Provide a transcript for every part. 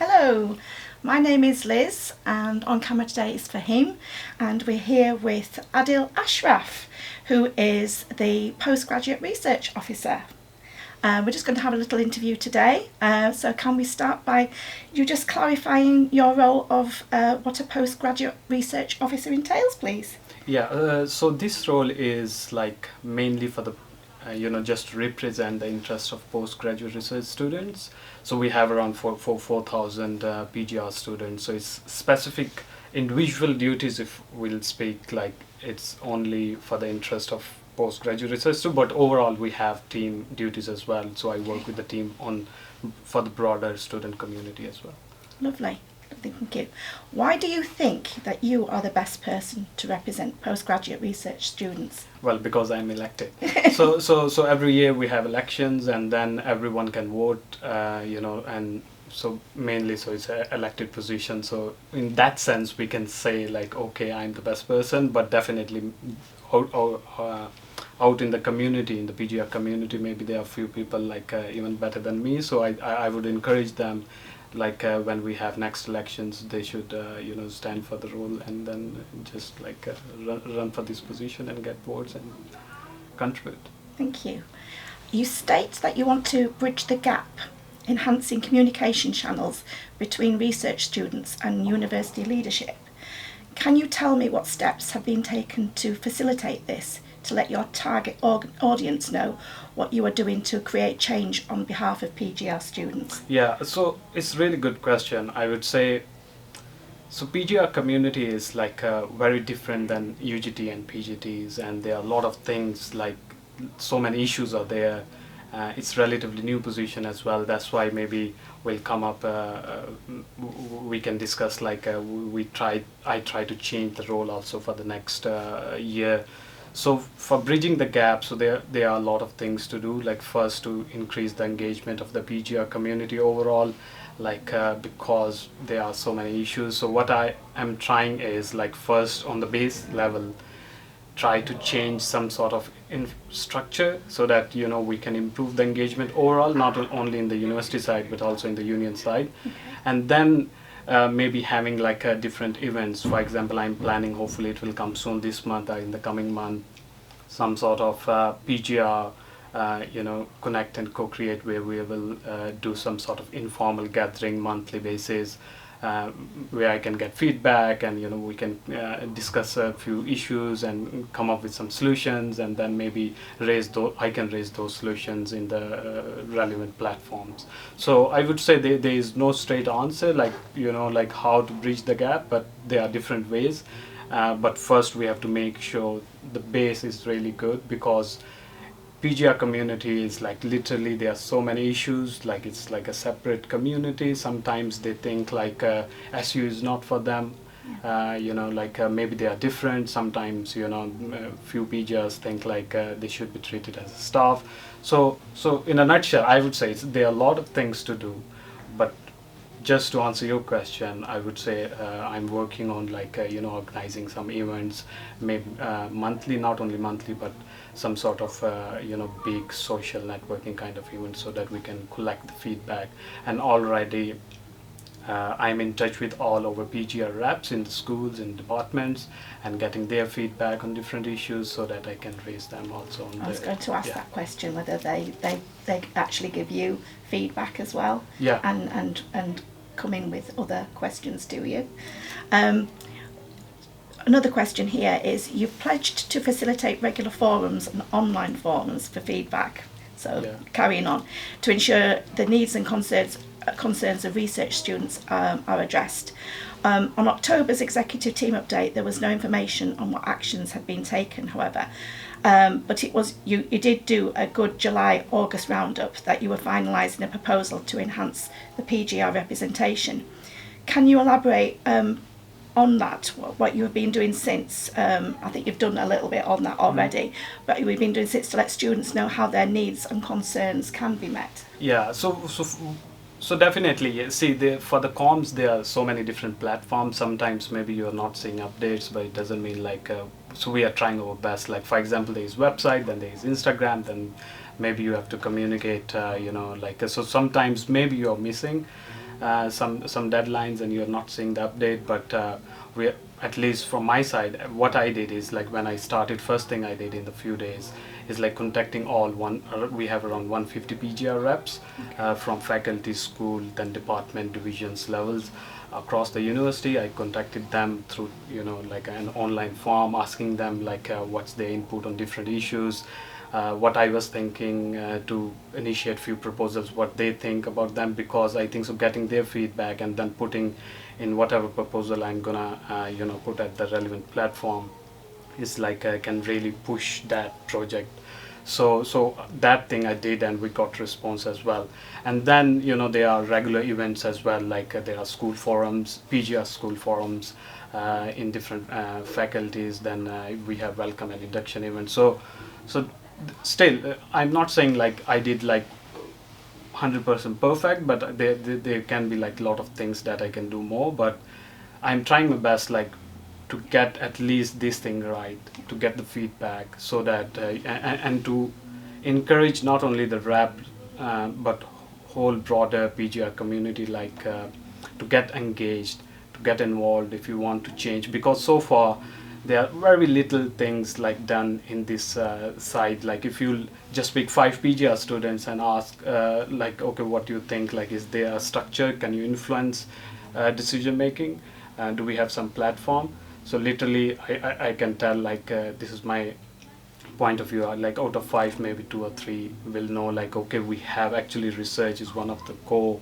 Hello, my name is Liz and on camera today is Fahim, and we're here with Adil Ashraf, who is the Postgraduate Research Officer. We're just going to have a little interview today, so can we start by you just clarifying your role of what a Postgraduate Research Officer entails, please? Yeah, so this role is like mainly for the just to represent the interest of postgraduate research students. So we have around 4,000 PGR students. So it's specific individual duties, if we'll speak, like it's only for the interest of postgraduate research too, but overall we have team duties as well. So I work with the team on for the broader student community as well. Lovely. Thank you. Why do you think that you are the best person to represent postgraduate research students? Well, because I'm elected. So every year we have elections, and then everyone can vote. And so mainly, so it's an elected position. So in that sense, we can say like, okay, I'm the best person. But definitely, out in the community, in the PGR community, maybe there are a few people like even better than me. So I would encourage them. Like when we have next elections, they should stand for the role and then just like run for this position and get votes and contribute. Thank you. You state that you want to bridge the gap, enhancing communication channels between research students and university leadership. Can you tell me what steps have been taken to facilitate this, to let your target audience know what you are doing to create change on behalf of PGR students? Yeah, so it's a really good question. I would say, so PGR community is like very different than UGT and PGTs, and there are a lot of things, like so many issues are there. It's relatively new position as well. That's why maybe we'll come up, we can discuss like I try to change the role also for the next year. So for bridging the gap, so there are a lot of things to do. Like first, to increase the engagement of the PGR community overall, like because there are so many issues. So what I am trying is like first on the base level, try to change some sort of structure so that we can improve the engagement overall, not only in the university side but also in the union side. Okay. And then maybe having like different events. For example, I'm planning, hopefully it will come soon this month or in the coming month, some sort of PGR connect and co-create, where we will do some sort of informal gathering monthly basis, where I can get feedback and we can discuss a few issues and come up with some solutions, and then maybe I can raise those solutions in the relevant platforms. So I would say there is no straight answer, like like how to bridge the gap, but there are different ways. But first we have to make sure the base is really good, because PGR community is like literally there are so many issues, like it's like a separate community. Sometimes they think like SU is not for them, maybe they are different. Sometimes few PGRs think like they should be treated as a staff. So in a nutshell, I would say there are a lot of things to do, but just to answer your question, I would say I'm working on like organizing some events, maybe monthly, not only monthly, but some sort of big social networking kind of event, so that we can collect the feedback. And already I'm in touch with all our PGR reps in the schools and departments and getting their feedback on different issues, so that I can raise them also. I was going to ask that question, whether they actually give you feedback as well, yeah, and come in with other questions to you. Another question here is, you've pledged to facilitate regular forums and online forums for feedback, so carrying on, to ensure the needs and concerns of research students are addressed. On October's executive team update, there was no information on what actions had been taken, however, but it was you did do a good July-August roundup that you were finalising a proposal to enhance the PGR representation. Can you elaborate on that, what you have been doing since? I think you've done a little bit on that already, but you've been doing since to let students know how their needs and concerns can be met. Yeah, so definitely, see, for the comms, there are so many different platforms. Sometimes maybe you're not seeing updates, but it doesn't mean like, so we are trying our best. Like for example, there is website, then there is Instagram, then maybe you have to communicate, so sometimes maybe you're missing. some deadlines and you're not seeing the update. But we, at least from my side, what I did is like when I started, first thing I did in the few days is like contacting we have around 150 PGR reps from faculty, school, then department, divisions levels across the university. I contacted them through like an online form, asking them like what's their input on different issues, what I was thinking, to initiate few proposals, what they think about them, because I think so getting their feedback and then putting in whatever proposal I'm gonna put at the relevant platform is like can really push that project. So that thing I did, and we got response as well. And then there are regular events as well, like there are school forums, PGR school forums in different faculties. Then we have welcome and induction events. So still I'm not saying like I did like 100% perfect, but there can be like a lot of things that I can do more. But I'm trying my best like to get at least this thing right, to get the feedback, so that and to encourage not only the rep but whole broader PGR community, like to get engaged, to get involved if you want to change. Because so far there are very little things like done in this side. Like if you just pick 5 PGR students and ask like, okay, what do you think, like is there a structure, can you influence decision making, do we have some platform? So literally I can tell like this is my point of view, like out of 5 maybe 2 or 3 will know like, okay, we have actually research is one of the core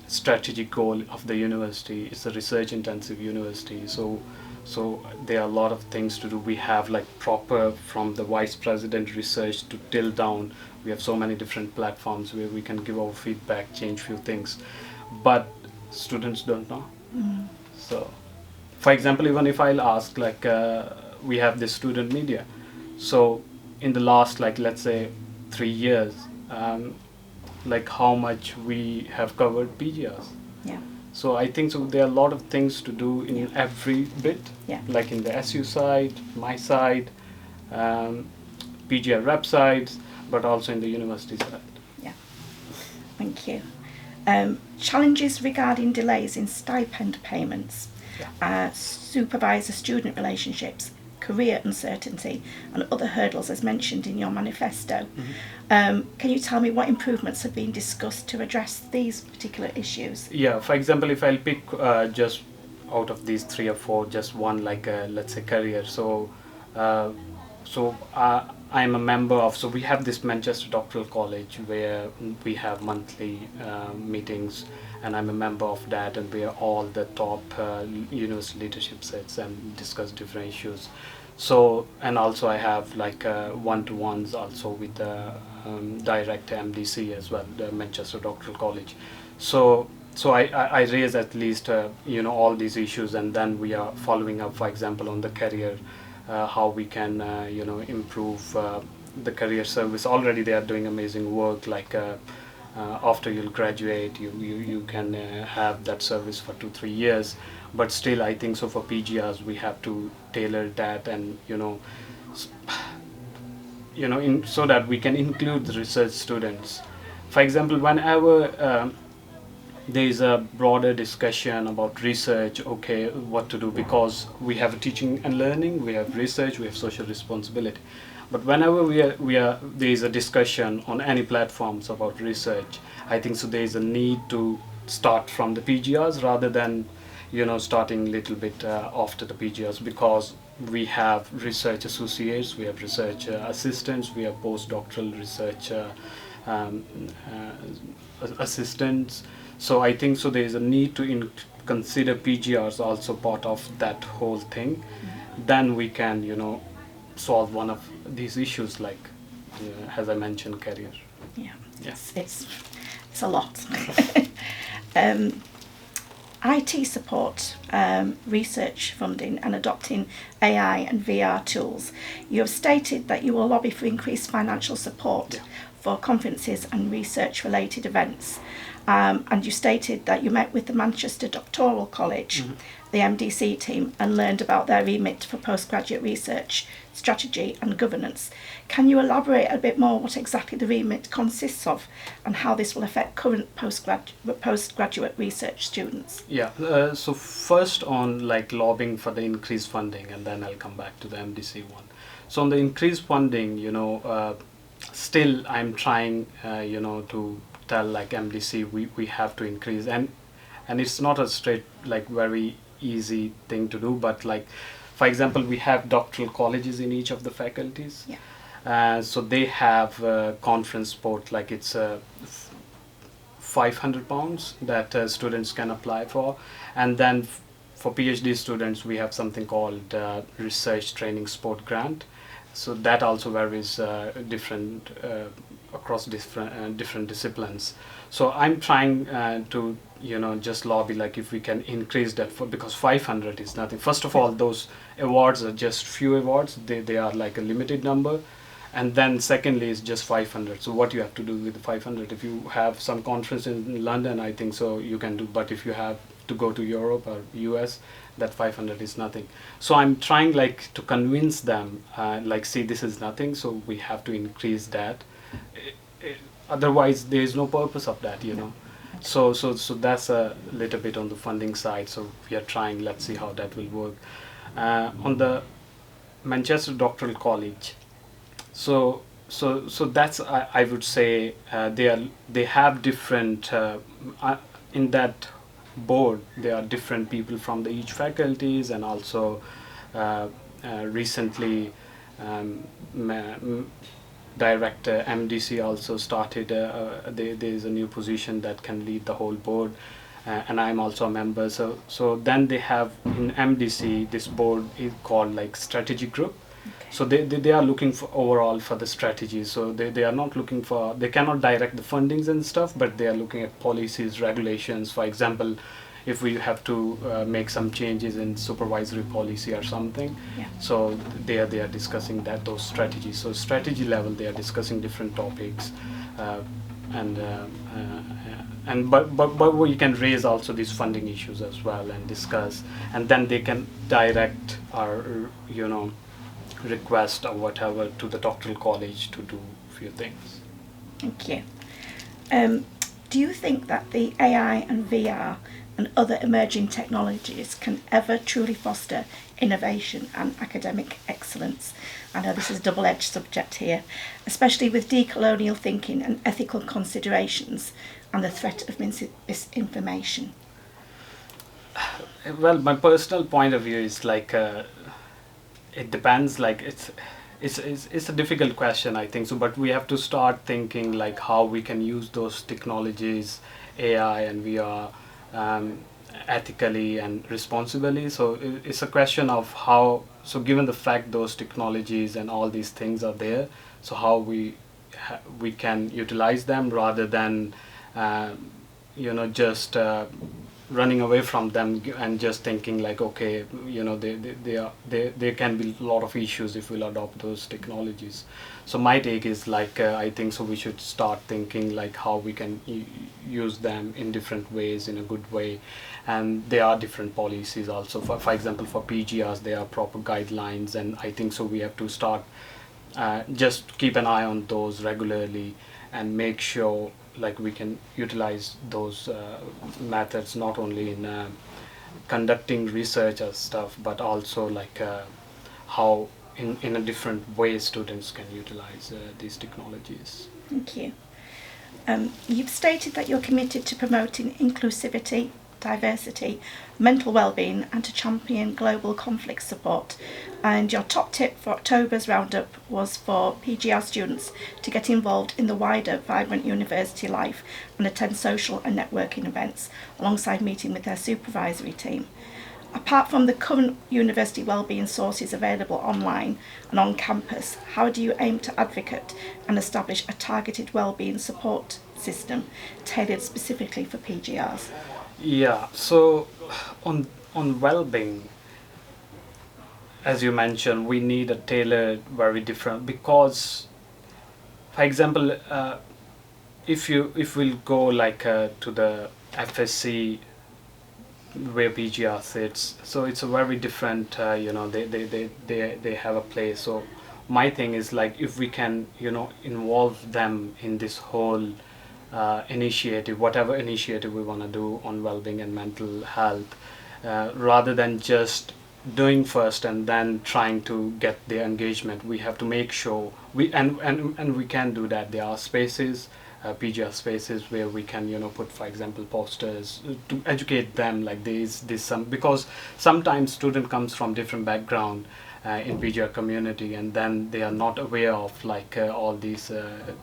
strategic goal of the university. It's a research intensive university, so there are a lot of things to do. We have like proper from the vice president research to till down, we have so many different platforms where we can give our feedback, change few things, but students don't know. So for example, even if I'll ask like we have this student media, so in the last like let's say 3 years, like how much we have covered PGRs. Yeah. So I think so there are a lot of things to do in every bit, like in the SU side, my side, PGR rep sides, but also in the university side. Yeah, thank you. Challenges regarding delays in stipend payments, supervisor-student relationships, career uncertainty, and other hurdles as mentioned in your manifesto. Can you tell me what improvements have been discussed to address these particular issues? Yeah, for example, if I'll pick just out of these 3 or 4, just one, like let's say career. So I'm a member of, so we have this Manchester Doctoral College where we have monthly meetings, and I'm a member of that, and where all the top university leadership sits and discuss different issues. So, and also I have like one-to-ones also with the direct MDC as well, the Manchester Doctoral College. So I raise at least all these issues, and then we are following up, for example, on the career, how we can improve the career service. Already they are doing amazing work, like after you'll graduate you can have that service for 2-3 years, but still I think so for PGRs we have to tailor that, and so that we can include the research students. For example, whenever there is a broader discussion about research, okay, what to do, because we have teaching and learning, we have research, we have social responsibility. But whenever there is a discussion on any platforms about research, I think so there is a need to start from the PGRs rather than starting a little bit after the PGRs, because we have research associates, we have research assistants, we have postdoctoral research assistants. So I think so there is a need to consider PGRs also part of that whole thing. Then we can solve one of these issues, like as I mentioned, career. It's a lot. IT support, research funding, and adopting AI and VR tools. You have stated that you will lobby for increased financial support for conferences and research related events. And you stated that you met with the Manchester Doctoral College, the MDC team, and learned about their remit for postgraduate research, strategy and governance. Can you elaborate a bit more what exactly the remit consists of and how this will affect current postgraduate research students? Yeah, so first on like lobbying for the increased funding, and then I'll come back to the MDC one. So on the increased funding, still I'm trying, to tell like MDC we have to increase, and it's not a straight like very easy thing to do, but like for example we have doctoral colleges in each of the faculties. So they have conference support, like it's £500 that students can apply for, and then for PhD students we have something called research training support grant. So that also varies different across different disciplines. So I'm trying to just lobby like if we can increase that, because 500 is nothing. First of all, those awards are just few awards, they are like a limited number, and then secondly is just 500. So what you have to do with the 500? If you have some conference in London, I think so you can do, but if you have to go to Europe or US, that 500 is nothing. So I'm trying like to convince them like, see, this is nothing, so we have to increase that. Otherwise there is no purpose of that, So that's a little bit on the funding side. So we are trying, let's see how that will work. On the Manchester Doctoral College, so that's I would say they have different in that board there are different people from each faculties, and also recently director MDC also started there is a new position that can lead the whole board, and I'm also a member. So then they have in MDC, this board is called like strategy group. So they are looking for overall for the strategy. So they are not looking for, they cannot direct the fundings and stuff, but they are looking at policies, regulations. For example, if we have to make some changes in supervisory policy or something, so they are discussing those strategies. So strategy level, they are discussing different topics, but we can raise also these funding issues as well and discuss, and then they can direct our request or whatever to the doctoral college to do a few things. Thank you. Do you think that the AI and VR and other emerging technologies can ever truly foster innovation and academic excellence? I know this is a double-edged subject here, especially with decolonial thinking and ethical considerations and the threat of misinformation. Well, my personal point of view is like it depends. Like it's a difficult question, I think so. But we have to start thinking like how we can use those technologies, AI and VR, ethically and responsibly. So it's a question of how. So given the fact those technologies and all these things are there, so how we can utilize them rather than just running away from them and just thinking like, okay, there can be a lot of issues if we'll adopt those technologies. So my take is like I think so we should start thinking like how we can use them in different ways, in a good way. And there are different policies also. For example, for PGRs there are proper guidelines, and I think so we have to start just keep an eye on those regularly and make sure like we can utilize those methods not only in conducting research and stuff, but also like how in a different way students can utilize these technologies. Thank you. You've stated that you're committed to promoting inclusivity, diversity, mental well-being and to champion global conflict support, and your top tip for October's roundup was for PGR students to get involved in the wider vibrant university life and attend social and networking events alongside meeting with their supervisory team. Apart from the current university wellbeing sources available online and on campus, how do you aim to advocate and establish a targeted wellbeing support system tailored specifically for PGRs? Yeah, so on well-being, as you mentioned, we need a tailored, very different, because, for example, if we'll go like to the FSC where PGR sits, so it's a very different, they have a place. So my thing is like, if we can, involve them in this whole initiative, whatever initiative we want to do on well-being and mental health, rather than just doing first and then trying to get their engagement, we have to make sure and we can do that. There are spaces, PGR spaces, where we can put, for example, posters to educate them, like this some, because sometimes student comes from different background in PGR community, and then they are not aware of like all these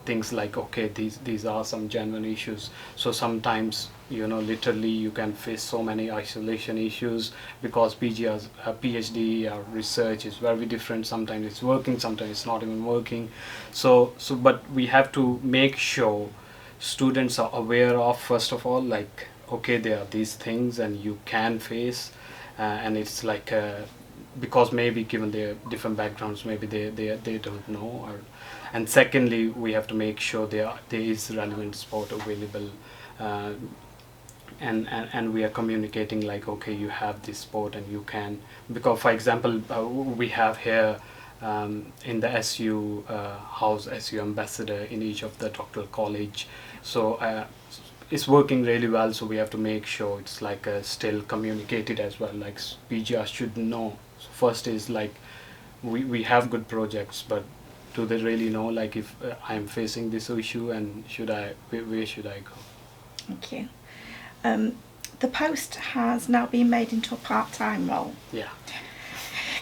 things, like okay, these are some genuine issues. So sometimes literally you can face so many isolation issues, because PGR's PhD research is very different. Sometimes it's working, sometimes it's not even working. So but we have to make sure students are aware of, first of all, like okay, there are these things and you can face, and it's like because maybe given their different backgrounds, maybe they don't know. And secondly, we have to make sure there is relevant support available, and we are communicating like okay, you have this sport and you can, because for example we have here in the SU house SU ambassador in each of the doctoral college. So it's working really well, so we have to make sure it's like still communicated as well, like PGR should know. So first is like we have good projects, but do they really know like if I'm facing this issue, and where should I go? Thank you. The post has now been made into a part-time role. Yeah.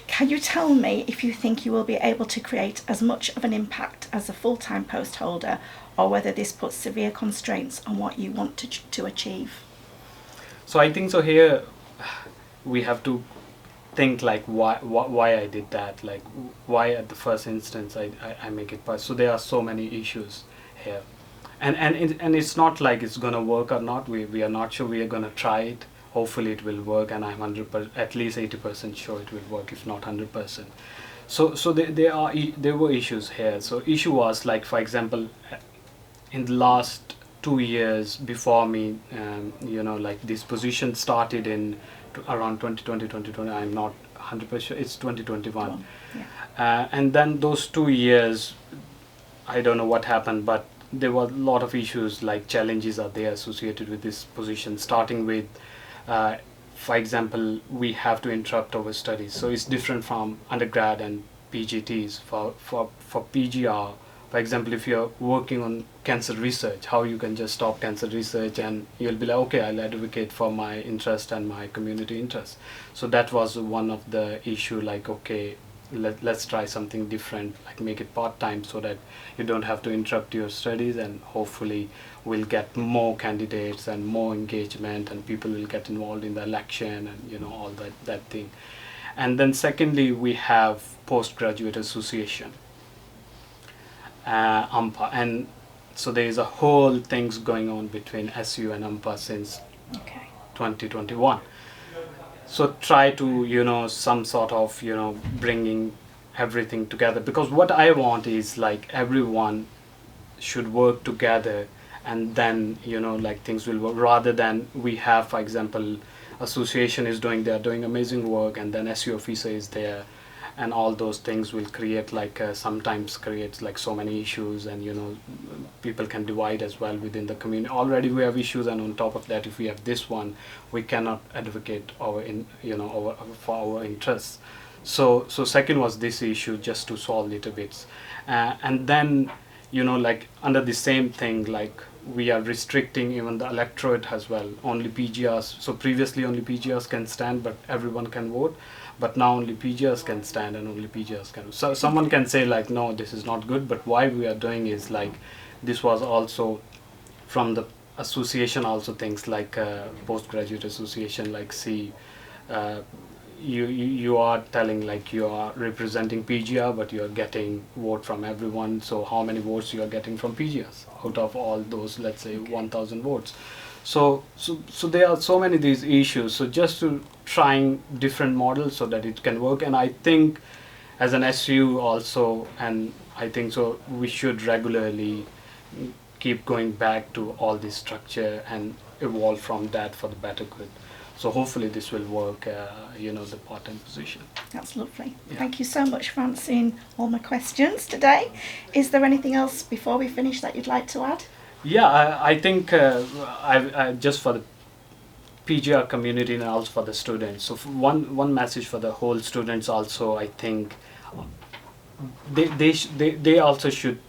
Can you tell me if you think you will be able to create as much of an impact as a full-time post holder, or whether this puts severe constraints on what you want to achieve? So I think so here we have to think like why I did that, like why at the first instance I make it part. So there are so many issues here. And it's not like it's gonna work or not. We are not sure. We are gonna try it. Hopefully it will work, and I'm 100%, at least 80% sure it will work, if not 100%. So there were issues here. So issue was like, for example, in the last 2 years before me, like this position started in around 2020. I'm not 100% sure. It's 2021. Yeah. And then those 2 years, I don't know what happened, but there were a lot of issues, like challenges are there associated with this position, starting with for example, we have to interrupt our studies. So it's different from undergrad and PGTs. For PGR, for example, if you're working on cancer research, how you can just stop cancer research and you'll be like, okay, I'll advocate for my interest and my community interest. So that was one of the issue, like okay, let's try something different, like make it part-time, so that you don't have to interrupt your studies, and hopefully we'll get more candidates and more engagement, and people will get involved in the election, and all that thing. And then secondly, we have Postgraduate Association, AMPA, and so there is a whole things going on between SU and AMPA since 2021. So try to some sort of bringing everything together, because what I want is like everyone should work together, and then like things will work, rather than we have, for example, association is they're doing amazing work, and then SU officer is there, and all those things will create like sometimes creates like so many issues, and people can divide as well within the community. Already we have issues, and on top of that, if we have this one, we cannot advocate for our interests. So second was this issue, just to solve little bits, and then like under the same thing, like we are restricting even the electorate as well. Only PGRs. So previously only PGRs can stand, but everyone can vote. But now only PGRs can stand, and only PGRs can. So someone can say like, no, this is not good. But why we are doing is like, this was also from the association also things like postgraduate association, like see, you are telling like you are representing PGR, but you are getting vote from everyone. So how many votes you are getting from PGRs out of all those, let's say 1,000 votes? So there are so many these issues. So just to trying different models so that it can work. And I think as an SU also, and I think so we should regularly keep going back to all this structure and evolve from that for the better good. So hopefully this will work, the part-time position. That's lovely. Yeah. Thank you so much for answering all my questions today. Is there anything else before we finish that you'd like to add? Yeah, I think I just for the PGR community and also for the students. So one message for the whole students also, I think they also should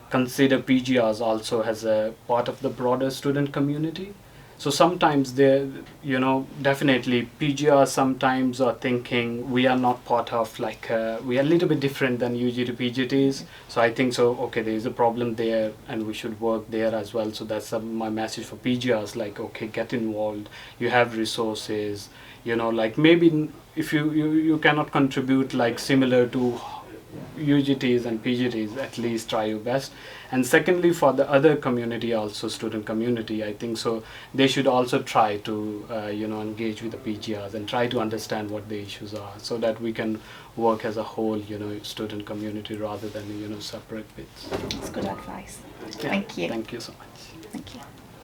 consider PGRs also as a part of the broader student community. So sometimes definitely PGRs sometimes are thinking we are not part of we are a little bit different than UGT PGTs. So I think so, okay, there is a problem there and we should work there as well. So that's my message for PGRs, okay, get involved, you have resources, maybe if you cannot contribute similar to UGTs and PGTs, at least try your best. And secondly, for the other community also, student community, I think so they should also try to engage with the PGRs and try to understand what the issues are, so that we can work as a whole student community rather than separate bits. That's good advice. Yeah, Thank you. Thank you so much. Thank you.